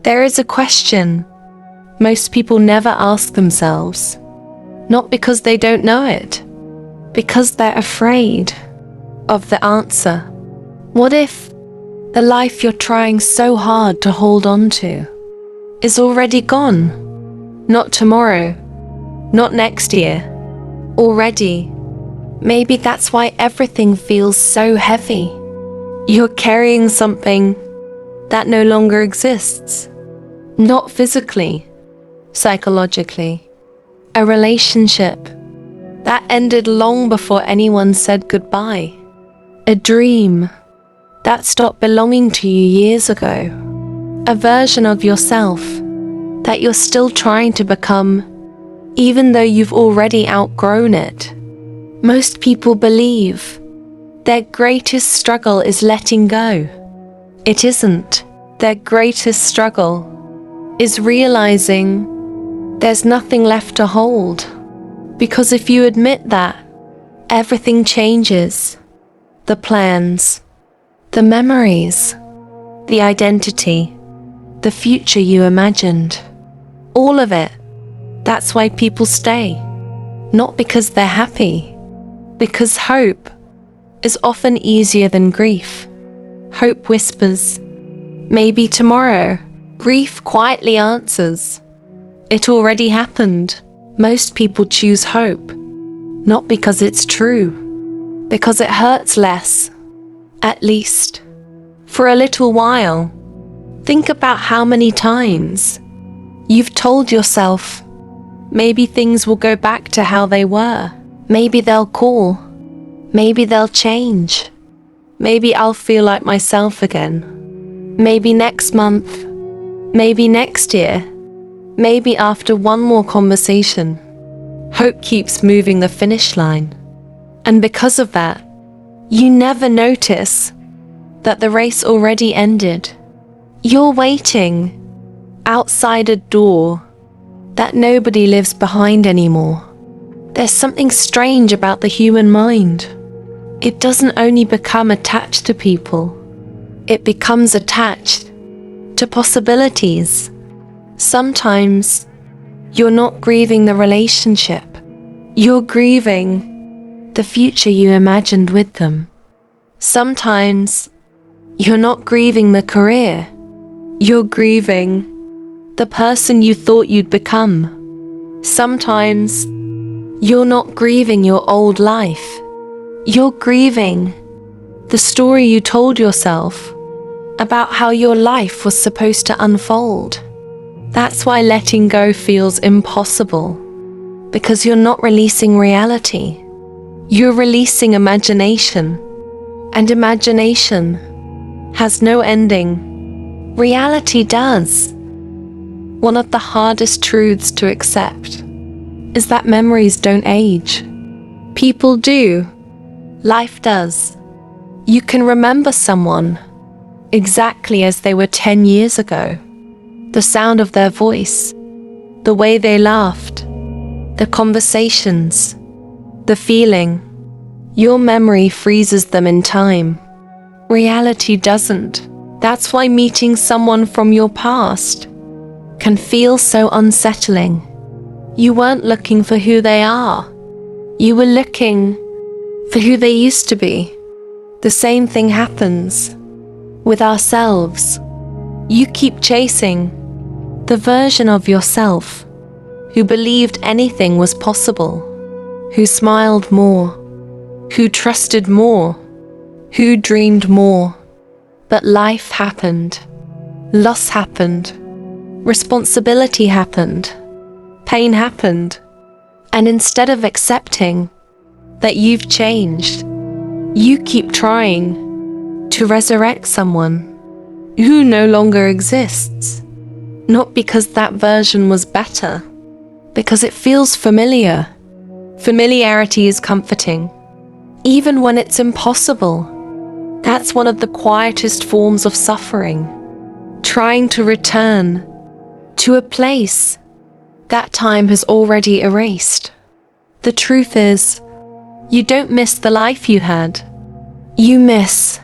There is a question most people never ask themselves, not because they don't know it, because they're afraid of the answer. What if the life you're trying so hard to hold on to is already gone? Not tomorrow, not next year, already. Maybe that's why everything feels so heavy. You're carrying something that no longer exists. Not physically, psychologically. A relationship that ended long before anyone said goodbye. A dream that stopped belonging to you years ago. A version of yourself that you're still trying to become, even though you've already outgrown it. Most people believe their greatest struggle is letting go. It isn't. Their greatest struggle is realizing there's nothing left to hold. Because if you admit that, everything changes. The plans, the memories, the identity, the future you imagined. All of it. That's why people stay. Not because they're happy. Because hope is often easier than grief. Hope whispers, maybe tomorrow. Grief quietly answers, it already happened. Most people choose hope, not because it's true, because it hurts less, at least, for a little while. Think about how many times you've told yourself, maybe things will go back to how they were. Maybe they'll call. Maybe they'll change. Maybe I'll feel like myself again. Maybe next month. Maybe next year. Maybe after one more conversation. Hope keeps moving the finish line. And because of that, you never notice that the race already ended. You're waiting outside a door that nobody lives behind anymore. There's something strange about the human mind. It doesn't only become attached to people, it becomes attached to possibilities. Sometimes you're not grieving the relationship, you're grieving the future you imagined with them. Sometimes you're not grieving the career, you're grieving the person you thought you'd become. Sometimes you're not grieving your old life. You're grieving the story you told yourself about how your life was supposed to unfold. That's why letting go feels impossible, because you're not releasing reality. You're releasing imagination, and imagination has no ending. Reality does. One of the hardest truths to accept is that memories don't age. People do. Life does. You can remember someone exactly as they were 10 years ago. The sound of their voice, the way they laughed, the conversations, the feeling. Your memory freezes them in time. Reality doesn't. That's why meeting someone from your past can feel so unsettling. You weren't looking for who they are. You were looking for who they used to be. The same thing happens with ourselves. You keep chasing the version of yourself who believed anything was possible, who smiled more, who trusted more, who dreamed more. But life happened. Loss happened. Responsibility happened. Pain happened. And instead of accepting that you've changed, you keep trying to resurrect someone who no longer exists. Not because that version was better, because it feels familiar. Familiarity is comforting, even when it's impossible. That's one of the quietest forms of suffering. Trying to return to a place that time has already erased. The truth is, you don't miss the life you had. You miss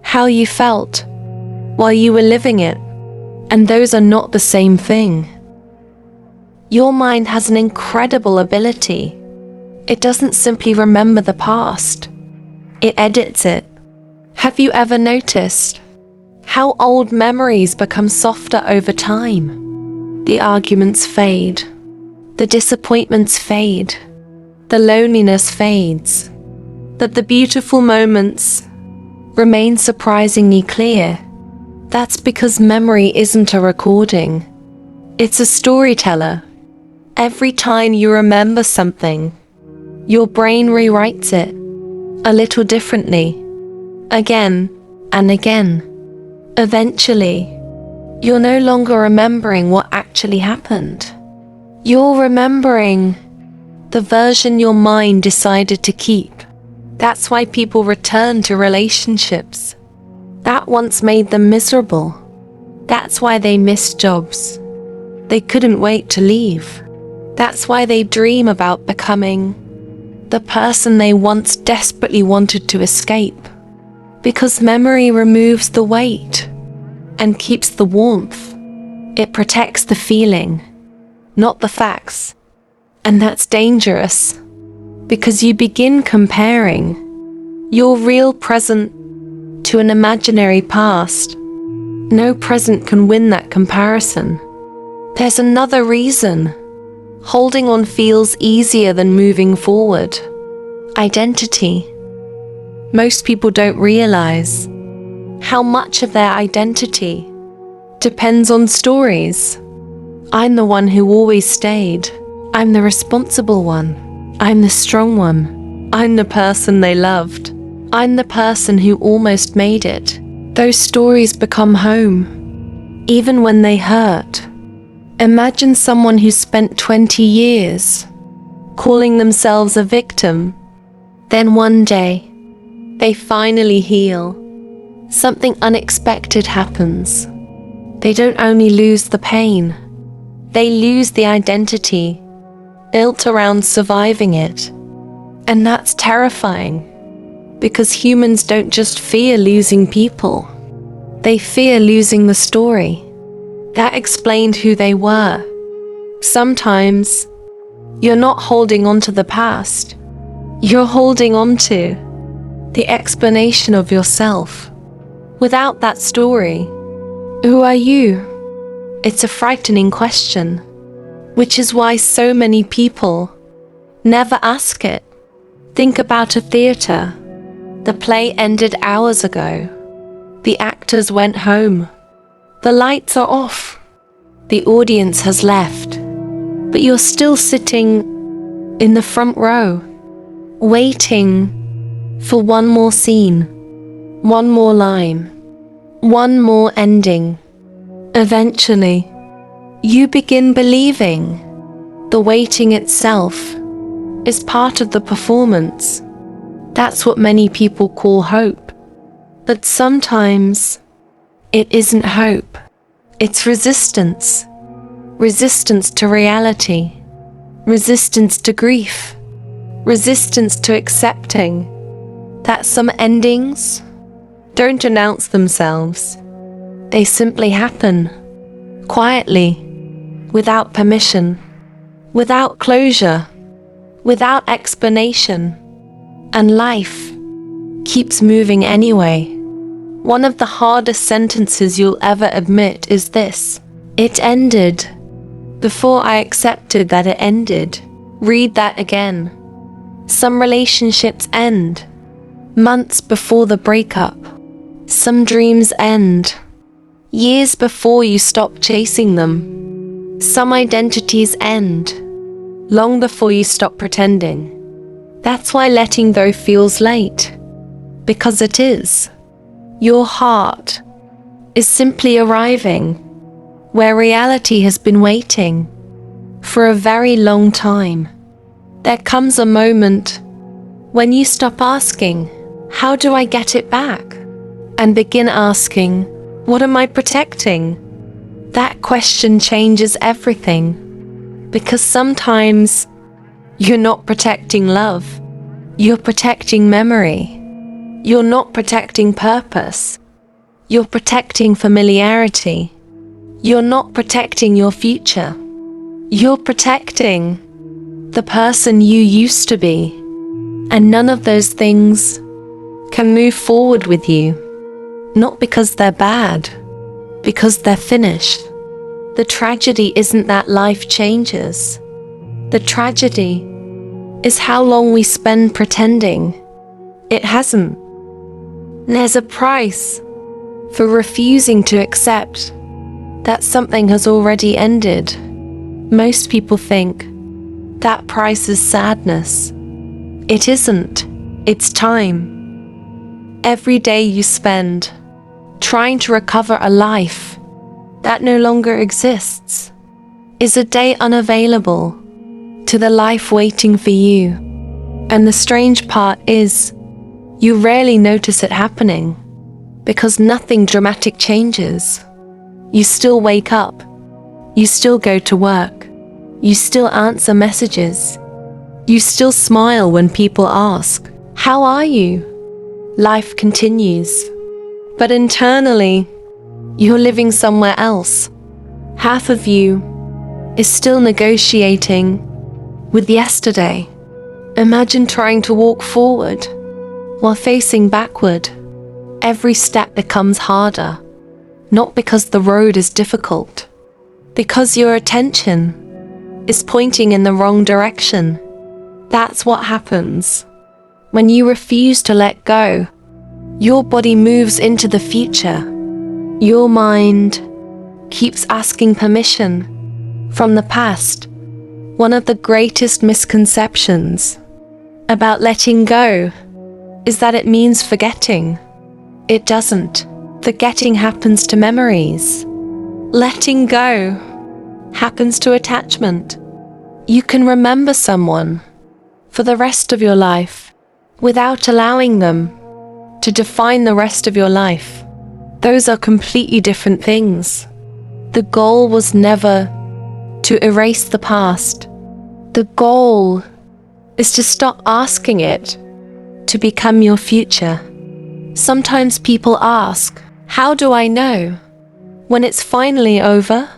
how you felt while you were living it. And those are not the same thing. Your mind has an incredible ability. It doesn't simply remember the past. It edits it. Have you ever noticed how old memories become softer over time? The arguments fade. The disappointments fade. The loneliness fades. But the beautiful moments remain surprisingly clear. That's because memory isn't a recording. It's a storyteller. Every time you remember something, your brain rewrites it a little differently, again and again. Eventually, you're no longer remembering what actually happened. You're remembering the version your mind decided to keep. That's why people return to relationships that once made them miserable. That's why they miss jobs they couldn't wait to leave. That's why they dream about becoming the person they once desperately wanted to escape. Because memory removes the weight and keeps the warmth. It protects the feeling, not the facts. And that's dangerous, because you begin comparing your real present to an imaginary past. No present can win that comparison. There's another reason holding on feels easier than moving forward. Identity. Most people don't realize how much of their identity depends on stories. I'm the one who always stayed. I'm the responsible one. I'm the strong one. I'm the person they loved. I'm the person who almost made it. Those stories become home, even when they hurt. Imagine someone who spent 20 years calling themselves a victim. Then one day, they finally heal. Something unexpected happens. They don't only lose the pain, they lose the identity built around surviving it. And that's terrifying, because humans don't just fear losing people. They fear losing the story that explained who they were. Sometimes, you're not holding on to the past. You're holding on to the explanation of yourself. Without that story, who are you? It's a frightening question, which is why so many people never ask it. Think about a theater. The play ended hours ago. The actors went home. The lights are off. The audience has left. But you're still sitting in the front row, waiting for one more scene, one more line, one more ending. Eventually, you begin believing the waiting itself is part of the performance. That's what many people call hope. But sometimes it isn't hope. It's resistance. Resistance to reality. Resistance to grief. Resistance to accepting that some endings don't announce themselves. They simply happen, quietly, without permission, without closure, without explanation. And life keeps moving anyway. One of the hardest sentences you'll ever admit is this: it ended before I accepted that it ended. Read that again. Some relationships end months before the breakup. Some dreams end years before you stop chasing them. Some identities end long before you stop pretending. That's why letting go feels late, because it is. Your heart is simply arriving where reality has been waiting for a very long time. There comes a moment when you stop asking, how do I get it back? And begin asking, what am I protecting? That question changes everything, because sometimes you're not protecting love, you're protecting memory. You're not protecting purpose, you're protecting familiarity. You're not protecting your future. You're protecting the person you used to be. And none of those things can move forward with you. Not because they're bad, because they're finished. The tragedy isn't that life changes. The tragedy is how long we spend pretending it hasn't. There's a price for refusing to accept that something has already ended. Most people think that price is sadness. It isn't. It's time. Every day you spend trying to recover a life that no longer exists is a day unavailable to the life waiting for you. And the strange part is, you rarely notice it happening because nothing dramatic changes. You still wake up. You still go to work. You still answer messages. You still smile when people ask, "How are you?" Life continues. But internally, you're living somewhere else. Half of you is still negotiating with yesterday. Imagine trying to walk forward while facing backward. Every step becomes harder, not because the road is difficult, because your attention is pointing in the wrong direction. That's what happens when you refuse to let go. Your body moves into the future. Your mind keeps asking permission from the past. One of the greatest misconceptions about letting go is that it means forgetting. It doesn't. Forgetting happens to memories. Letting go happens to attachment. You can remember someone for the rest of your life without allowing them to define the rest of your life. Those are completely different things. The goal was never to erase the past. The goal is to stop asking it to become your future. Sometimes people ask, "How do I know when it's finally over?"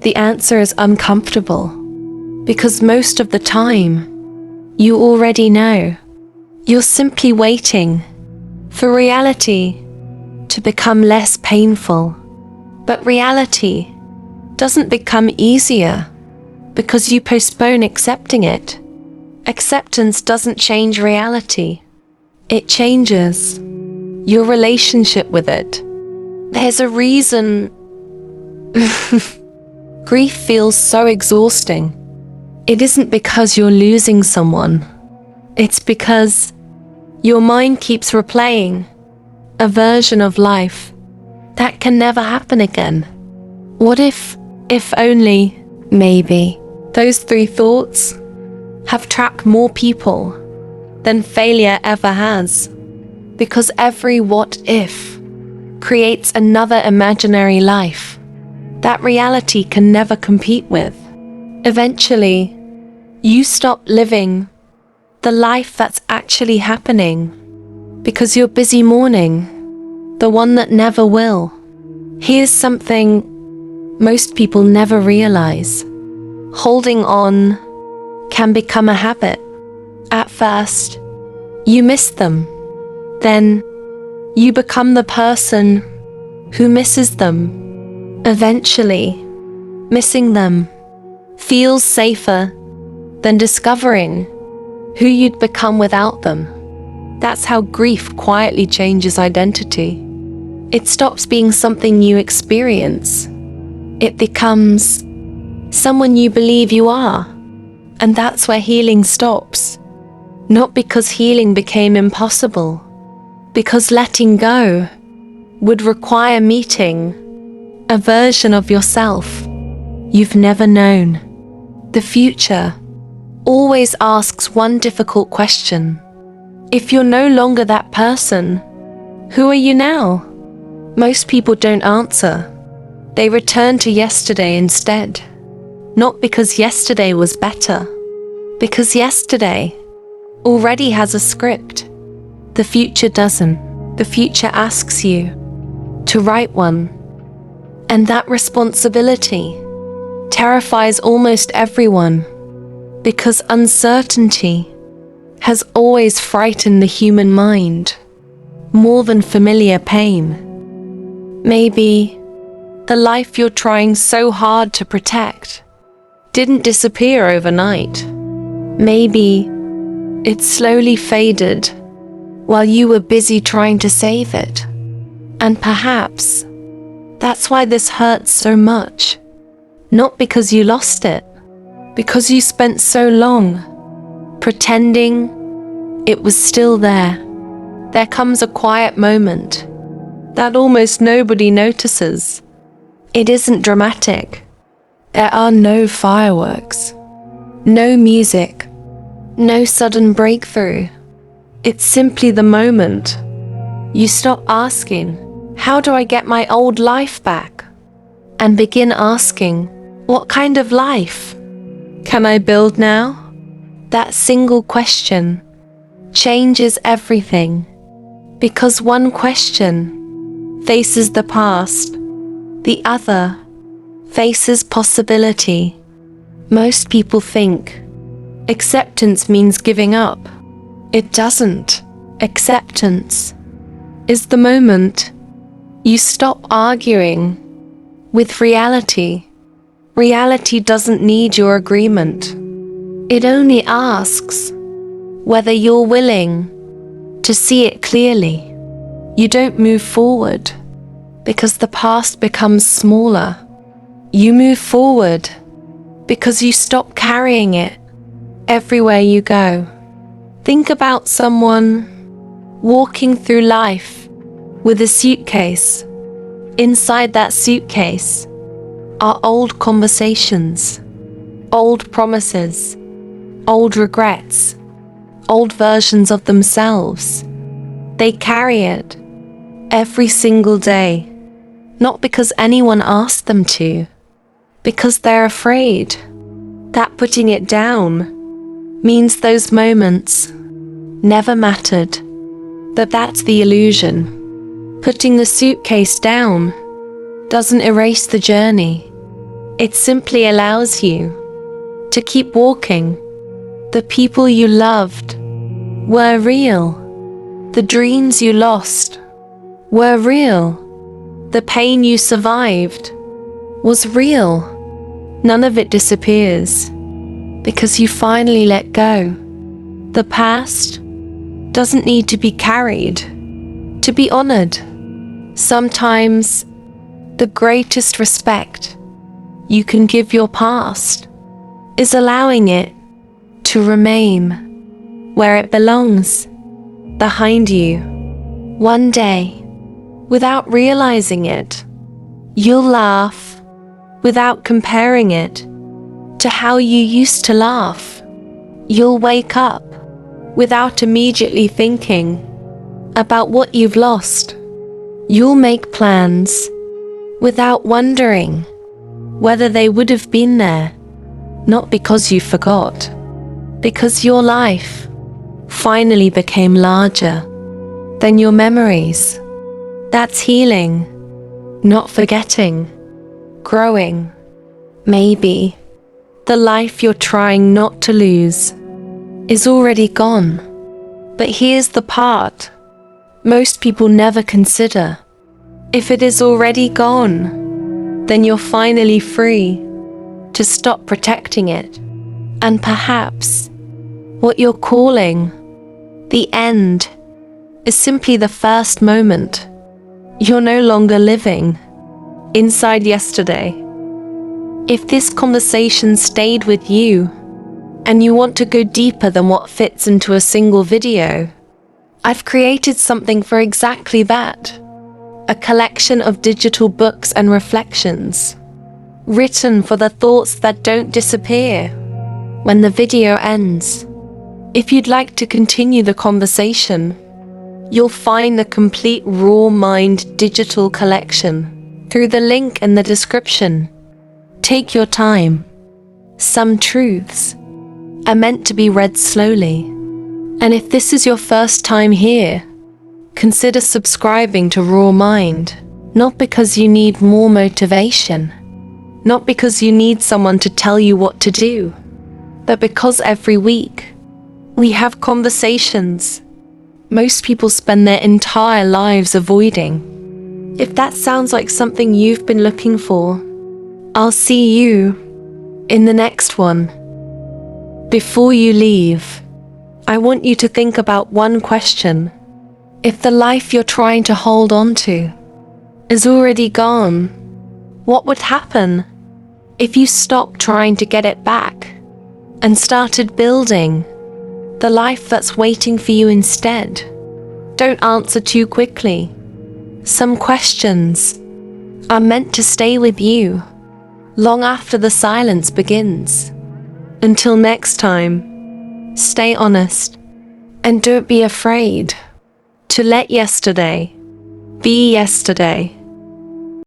The answer is uncomfortable, because most of the time, you already know. You're simply waiting for reality to become less painful. But reality doesn't become easier because you postpone accepting it. Acceptance doesn't change reality. It changes your relationship with it. There's a reason grief feels so exhausting. It isn't because you're losing someone. It's because your mind keeps replaying a version of life that can never happen again. What if only, maybe? Those three thoughts have trapped more people than failure ever has. Because every what if creates another imaginary life that reality can never compete with. Eventually, you stop living the life that's actually happening because you're busy mourning the one that never will. Here's something most people never realize. Holding on can become a habit. At first, you miss them. Then, you become the person who misses them. Eventually, missing them feels safer than discovering who you'd become without them. That's how grief quietly changes identity. It stops being something you experience. It becomes someone you believe you are. And that's where healing stops. Not because healing became impossible, because letting go would require meeting a version of yourself you've never known. The future always asks one difficult question. If you're no longer that person, who are you now? Most people don't answer. They return to yesterday instead. Not because yesterday was better, because yesterday already has a script. The future doesn't. The future asks you to write one. And that responsibility terrifies almost everyone, because uncertainty has always frightened the human mind more than familiar pain. Maybe the life you're trying so hard to protect didn't disappear overnight. Maybe it slowly faded while you were busy trying to save it. And perhaps that's why this hurts so much. Not because you lost it, because you spent so long pretending it was still there. There comes a quiet moment that almost nobody notices. It isn't dramatic. There are no fireworks, no music, no sudden breakthrough. It's simply the moment you stop asking, "How do I get my old life back?" and begin asking, "What kind of life can I build now?" That single question changes everything, because one question faces the past, the other faces possibility. Most people think acceptance means giving up. It doesn't. Acceptance is the moment you stop arguing with reality. Reality doesn't need your agreement. It only asks whether you're willing to see it clearly. You don't move forward because the past becomes smaller. You move forward because you stop carrying it everywhere you go. Think about someone walking through life with a suitcase. Inside that suitcase are old conversations, old promises, old regrets, old versions of themselves. They carry it every single day, not because anyone asked them to, because they're afraid that putting it down means those moments never mattered. But that's the illusion. Putting the suitcase down doesn't erase the journey. It simply allows you to keep walking. The people you loved were real. The dreams you lost were real. The pain you survived was real. None of it disappears because you finally let go. The past doesn't need to be carried, to be honored. Sometimes the greatest respect you can give your past is allowing it to remain where it belongs, behind you. One day, without realizing it, you'll laugh without comparing it to how you used to laugh. You'll wake up without immediately thinking about what you've lost. You'll make plans without wondering whether they would have been there, not because you forgot, because your life finally became larger than your memories. That's healing, not forgetting, growing. Maybe the life you're trying not to lose is already gone. But here's the part most people never consider. If it is already gone, then you're finally free to stop protecting it. And perhaps what you're calling the end is simply the first moment. You're no longer living inside yesterday. If this conversation stayed with you, and you want to go deeper than what fits into a single video, I've created something for exactly that. A collection of digital books and reflections, written for the thoughts that don't disappear when the video ends. If you'd like to continue the conversation, you'll find the complete Raw Mind digital collection through the link in the description. Take your time. Some truths are meant to be read slowly. And if this is your first time here, consider subscribing to Raw Mind. Not because you need more motivation. Not because you need someone to tell you what to do. But because every week, we have conversations most people spend their entire lives avoiding. If that sounds like something you've been looking for, I'll see you in the next one. Before you leave, I want you to think about one question. If the life you're trying to hold on to is already gone, what would happen if you stopped trying to get it back and started building the life that's waiting for you instead? Don't answer too quickly. Some questions are meant to stay with you long after the silence begins. Until next time, stay honest and don't be afraid to let yesterday be yesterday.